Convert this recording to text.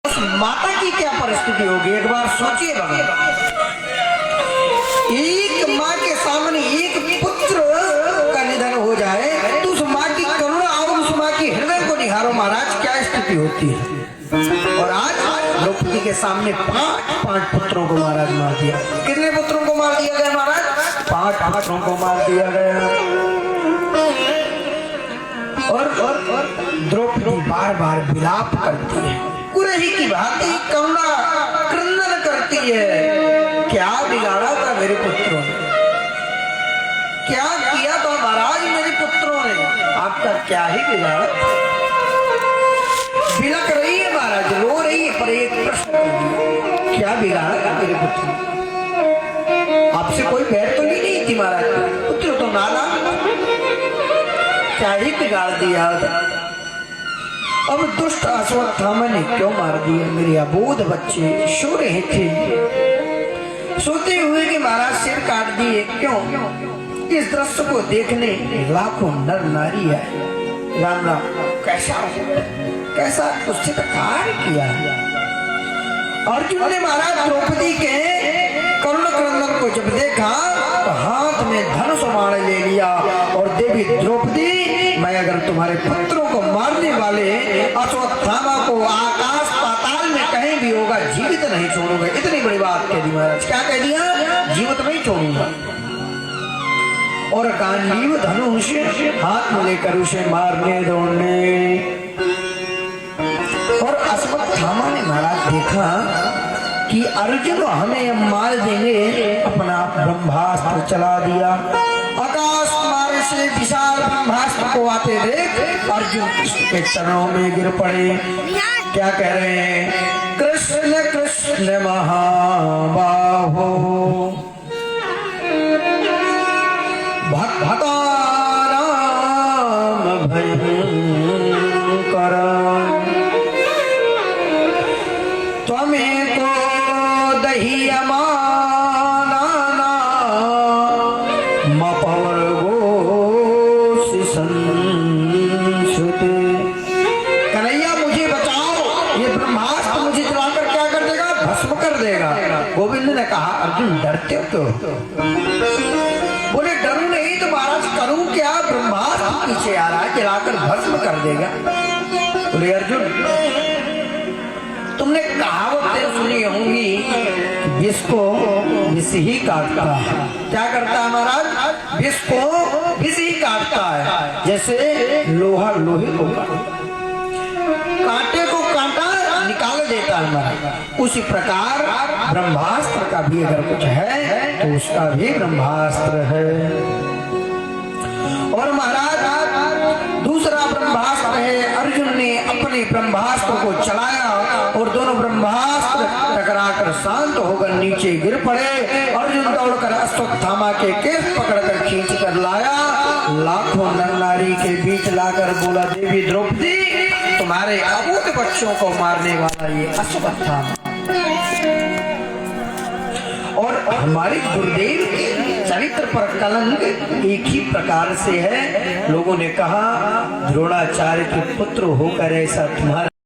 माता की क्या परिस्थिति होगी एक बार सोचिए बाबा। एक माँ के सामने एक पुत्र का निधन हो जाए तो उस माँ की करुणा और उस माँ की हृदय को निहारो महाराज, क्या स्थिति होती है। और आज द्रौपदी के सामने पांच पुत्रों को महाराज मार दिया। कितने पुत्रों को मार दिया गया महाराज? 5 पुत्रों को मार दिया गया। और द्रौपदी बार बार विलाप करती है, कुरही की भांति करुणा क्रंदन करती है। क्या बिगाड़ा था मेरे पुत्रों ने, क्या किया था महाराज मेरे पुत्रों ने, आपका क्या ही बिगाड़ा। बिलक रही है महाराज, रो रही है, पर एक प्रश्न, क्या बिगाड़ा था मेरे पुत्रों ने? आपसे कोई बैर तो नहीं थी महाराज, पुत्र तो नाना, क्या ही बिगाड़ दिया। अब दुष्ट अश्वत्थामा ने क्यों मार दिया? मेरे अबोध बच्चे सो रहे थे, सोते हुए कि महाराज सिर काट दिए, क्यों? इस दृश्य को देखने लाखों नर नारी आए। राम राम, कैसा उचित कार्य किया। अर्जुन ने महाराज द्रौपदी के करुण क्रंदन को जब देखा तो हाथ में धनुष बाण ले लिया और देवी द्रौपदी, मैं अगर तुम्हारे पुत्रों को मारने वाले अश्वत्थामा को आकाश पाताल में कहीं भी होगा जीवित नहीं छोड़ूंगा। इतनी बड़ी बात कह दी महाराज। क्या कह दिया? जीवित नहीं छोड़ूंगा। और गांडीव धनुष हाथ में लेकर उसे मारने दौड़ने। और अश्वत्थामा ने महाराज देखा कि अर्जुन हमें मार देंगे, अपना ब्रह्मास्त्र चला दिया। आकाश मार्ग से विशाल ब्रह्मास्त्र को आते देख अर्जुन कृष्ण के चरणों में गिर पड़े। क्या कह रहे हैं? कृष्ण कृष्ण महाबाहो भक्ता राम भयंकर, त्वमेको दह्यमाना मपवर्गो संसुते। कन्हैया मुझे बचाओ, ये ब्रह्मास्त्र मुझे जलाकर क्या कर देगा? भस्म कर देगा। गोविंद ने कहा अर्जुन डरते हो क्यों? बोले डरू नहीं तो महाराज करूं क्या? ब्रह्मास्त्र पीछे आ रहा है, जलाकर भस्म कर देगा। बोले अर्जुन तुमने कहावतें सुनी होंगी, विष को विष ही काटता है। क्या करता है महाराज? विष को विष ही काटता है। जैसे लोहा लोहे को कांटे को कांटा निकाल देता है महाराज, उसी प्रकार ब्रह्मास्त्र का भी अगर कुछ है तो उसका भी ब्रह्मास्त्र है। और महाराज दूसरा ब्रह्मास्त्र है, अर्जुन ने अपने ब्रह्मास्त्र को चलाया और दोनों ब्रह्मास्त्र टकराकर शांत होकर नीचे गिर पड़े। अर्जुन दौड़कर अश्वत्थामा के केस पकड़कर खींच कर लाया, लाखों नर नारी के बीच लाकर बोला देवी द्रौपदी तुम्हारे अबूझ बच्चों को मारने वाला ये अश्वत्थामा। और हमारे गुरुदेव के चरित्र पर कलंक एक ही प्रकार से है। लोगों ने कहा द्रोणाचार्य के पुत्र होकर ऐसा तुम्हारा